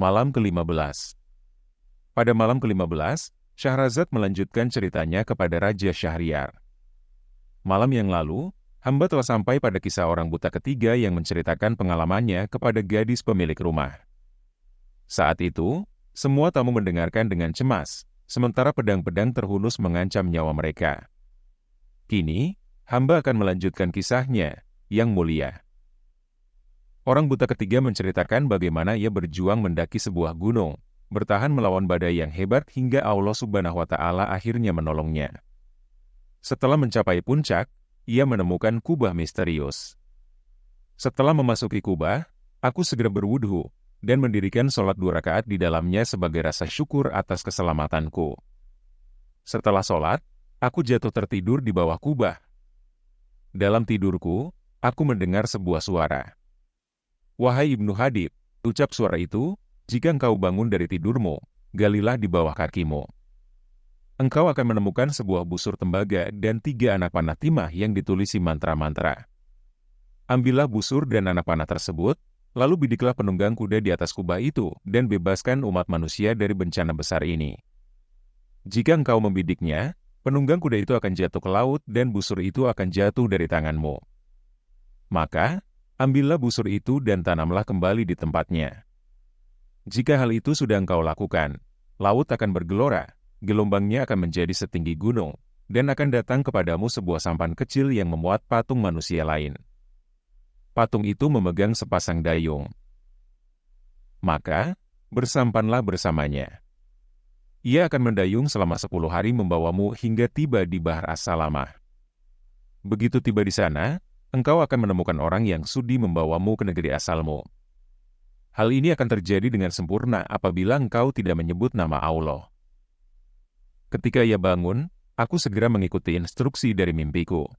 Malam ke-15. Pada malam ke-15, Syahrazad melanjutkan ceritanya kepada Raja Syahriar. Malam yang lalu, hamba telah sampai pada kisah orang buta ketiga yang menceritakan pengalamannya kepada gadis pemilik rumah. Saat itu, semua tamu mendengarkan dengan cemas, sementara pedang-pedang terhunus mengancam nyawa mereka. Kini, hamba akan melanjutkan kisahnya, yang mulia. Orang buta ketiga menceritakan bagaimana ia berjuang mendaki sebuah gunung, bertahan melawan badai yang hebat hingga Allah Subhanahu wa Ta'ala akhirnya menolongnya. Setelah mencapai puncak, ia menemukan kubah misterius. Setelah memasuki kubah, aku segera berwudhu dan mendirikan sholat 2 rakaat di dalamnya sebagai rasa syukur atas keselamatanku. Setelah sholat, aku jatuh tertidur di bawah kubah. Dalam tidurku, aku mendengar sebuah suara. "Wahai Ibnu Hadib," ucap suara itu, "jika engkau bangun dari tidurmu, galilah di bawah kakimu. Engkau akan menemukan sebuah busur tembaga dan 3 anak panah timah yang ditulisi mantra-mantra. Ambillah busur dan anak panah tersebut, lalu bidiklah penunggang kuda di atas kubah itu dan bebaskan umat manusia dari bencana besar ini. Jika engkau membidiknya, penunggang kuda itu akan jatuh ke laut dan busur itu akan jatuh dari tanganmu. Maka, ambillah busur itu dan tanamlah kembali di tempatnya. Jika hal itu sudah engkau lakukan, laut akan bergelora, gelombangnya akan menjadi setinggi gunung, dan akan datang kepadamu sebuah sampan kecil yang memuat patung manusia lain. Patung itu memegang sepasang dayung. Maka, bersampanlah bersamanya. Ia akan mendayung selama 10 hari membawamu hingga tiba di Bahar As-Salamah. Begitu tiba di sana, engkau akan menemukan orang yang sudi membawamu ke negeri asalmu. Hal ini akan terjadi dengan sempurna apabila engkau tidak menyebut nama Allah." Ketika ia bangun, aku segera mengikuti instruksi dari mimpiku.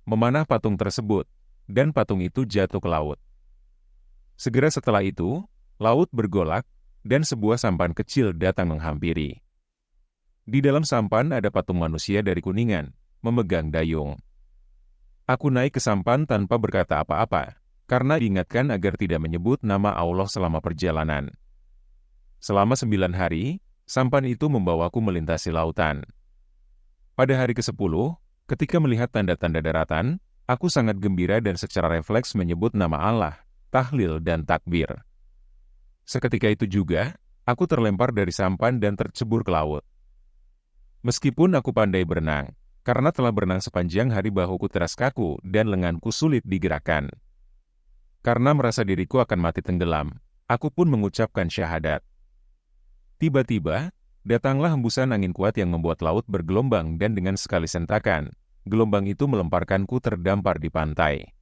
Memanah patung tersebut, dan patung itu jatuh ke laut. Segera setelah itu, laut bergolak, dan sebuah sampan kecil datang menghampiri. Di dalam sampan ada patung manusia dari Kuningan, memegang dayung. Aku naik ke sampan tanpa berkata apa-apa, karena diingatkan agar tidak menyebut nama Allah selama perjalanan. Selama 9 hari, sampan itu membawaku melintasi lautan. Pada hari ke-10, ketika melihat tanda-tanda daratan, aku sangat gembira dan secara refleks menyebut nama Allah, tahlil dan takbir. Seketika itu juga, aku terlempar dari sampan dan tercebur ke laut. Meskipun aku pandai berenang, karena telah berenang sepanjang hari bahuku teras kaku dan lenganku sulit digerakkan. Karena merasa diriku akan mati tenggelam, aku pun mengucapkan syahadat. Tiba-tiba, datanglah hembusan angin kuat yang membuat laut bergelombang dan dengan sekali sentakan, gelombang itu melemparkanku terdampar di pantai.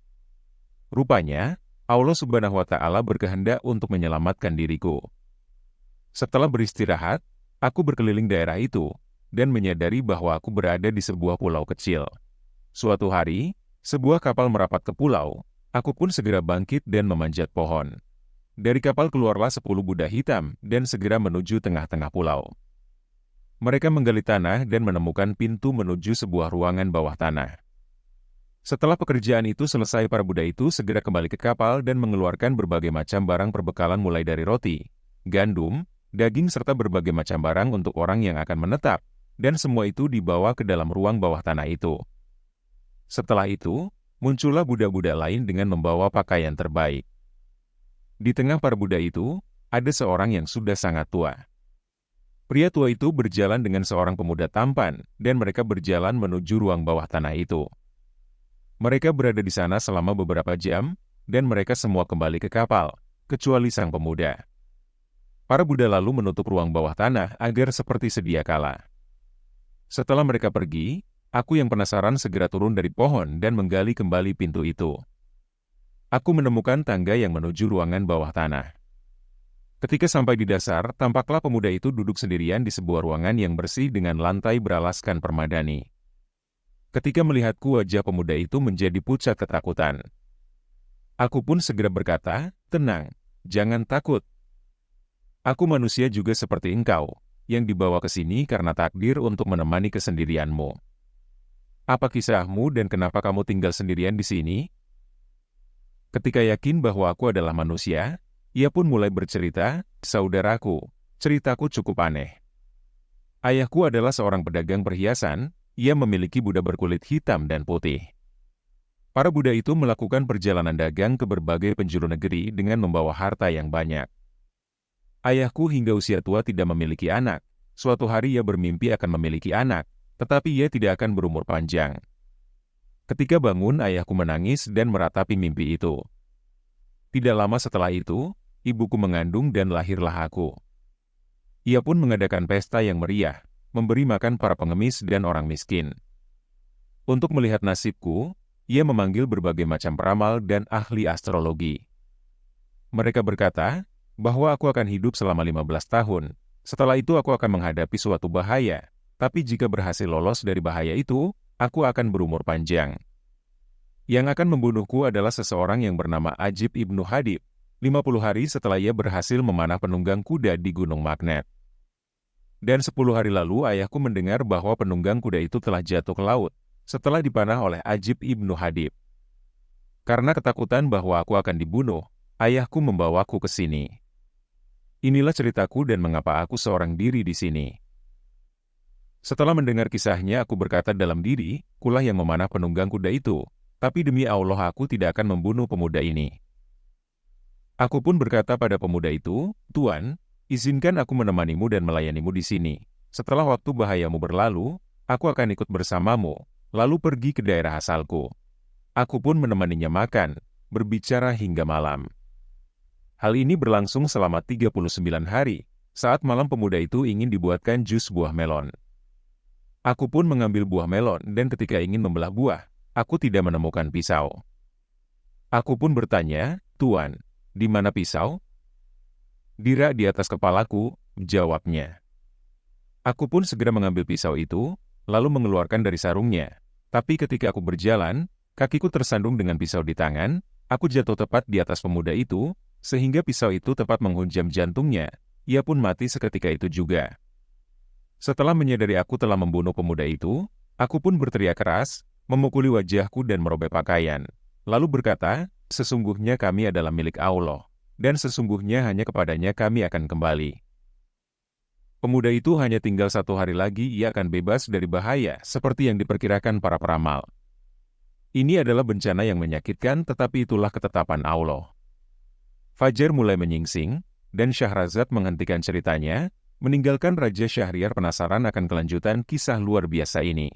Rupanya, Allah Subhanahu wa Ta'ala berkehendak untuk menyelamatkan diriku. Setelah beristirahat, aku berkeliling daerah itu, dan menyadari bahwa aku berada di sebuah pulau kecil. Suatu hari, sebuah kapal merapat ke pulau, aku pun segera bangkit dan memanjat pohon. Dari kapal keluarlah 10 Buddha hitam dan segera menuju tengah-tengah pulau. Mereka menggali tanah dan menemukan pintu menuju sebuah ruangan bawah tanah. Setelah pekerjaan itu selesai, para Buddha itu segera kembali ke kapal dan mengeluarkan berbagai macam barang perbekalan mulai dari roti, gandum, daging serta berbagai macam barang untuk orang yang akan menetap, dan semua itu dibawa ke dalam ruang bawah tanah itu. Setelah itu, muncullah Buddha-Buddha lain dengan membawa pakaian terbaik. Di tengah para Buddha itu, ada seorang yang sudah sangat tua. Pria tua itu berjalan dengan seorang pemuda tampan, dan mereka berjalan menuju ruang bawah tanah itu. Mereka berada di sana selama beberapa jam, dan mereka semua kembali ke kapal, kecuali sang pemuda. Para Buddha lalu menutup ruang bawah tanah agar seperti sedia kala. Setelah mereka pergi, aku yang penasaran segera turun dari pohon dan menggali kembali pintu itu. Aku menemukan tangga yang menuju ruangan bawah tanah. Ketika sampai di dasar, tampaklah pemuda itu duduk sendirian di sebuah ruangan yang bersih dengan lantai beralaskan permadani. Ketika melihatku, wajah pemuda itu menjadi pucat ketakutan. Aku pun segera berkata, "Tenang, jangan takut. Aku manusia juga seperti engkau, yang dibawa ke sini karena takdir untuk menemani kesendirianmu. Apa kisahmu dan kenapa kamu tinggal sendirian di sini?" Ketika yakin bahwa aku adalah manusia, Ia pun mulai bercerita, "Saudaraku, ceritaku cukup aneh. Ayahku adalah seorang pedagang perhiasan, ia memiliki budak berkulit hitam dan putih. Para budak itu melakukan perjalanan dagang ke berbagai penjuru negeri dengan membawa harta yang banyak. Ayahku hingga usia tua tidak memiliki anak. Suatu hari ia bermimpi akan memiliki anak, tetapi ia tidak akan berumur panjang. Ketika bangun, ayahku menangis dan meratapi mimpi itu. Tidak lama setelah itu, ibuku mengandung dan lahirlah aku. Ia pun mengadakan pesta yang meriah, memberi makan para pengemis dan orang miskin. Untuk melihat nasibku, ia memanggil berbagai macam peramal dan ahli astrologi. Mereka berkata bahwa aku akan hidup selama 15 tahun. Setelah itu aku akan menghadapi suatu bahaya, tapi jika berhasil lolos dari bahaya itu, aku akan berumur panjang. Yang akan membunuhku adalah seseorang yang bernama Ajib Ibnu Hadib, 50 hari setelah ia berhasil memanah penunggang kuda di Gunung Magnet. Dan 10 hari lalu ayahku mendengar bahwa penunggang kuda itu telah jatuh ke laut, setelah dipanah oleh Ajib Ibnu Hadib. Karena ketakutan bahwa aku akan dibunuh, ayahku membawaku ke sini. Inilah ceritaku dan mengapa aku seorang diri di sini. Setelah mendengar kisahnya, aku berkata dalam diri, kulah yang memanah penunggang kuda itu, tapi demi Allah aku tidak akan membunuh pemuda ini. Aku pun berkata pada pemuda itu, Tuan, izinkan aku menemanimu dan melayanimu di sini. Setelah waktu bahayamu berlalu, aku akan ikut bersamamu, lalu pergi ke daerah asalku. Aku pun menemaninya makan, berbicara hingga malam. Hal ini berlangsung selama 39 hari, saat malam pemuda itu ingin dibuatkan jus buah melon. Aku pun mengambil buah melon dan ketika ingin membelah buah, aku tidak menemukan pisau. Aku pun bertanya, Tuan, di mana pisau? Dirak di atas kepalaku, jawabnya. Aku pun segera mengambil pisau itu, lalu mengeluarkan dari sarungnya. Tapi ketika aku berjalan, kakiku tersandung dengan pisau di tangan, aku jatuh tepat di atas pemuda itu, sehingga pisau itu tepat menghunjam jantungnya. Ia pun mati seketika itu juga. Setelah menyadari aku telah membunuh pemuda itu, aku pun berteriak keras, memukuli wajahku dan merobek pakaian. Lalu berkata, sesungguhnya kami adalah milik Allah, dan sesungguhnya hanya kepadanya kami akan kembali. Pemuda itu hanya tinggal 1 hari lagi ia akan bebas dari bahaya seperti yang diperkirakan para peramal. Ini adalah bencana yang menyakitkan tetapi itulah ketetapan Allah. Fajar mulai menyingsing, dan Syahrazad menghentikan ceritanya, meninggalkan Raja Syahriar penasaran akan kelanjutan kisah luar biasa ini.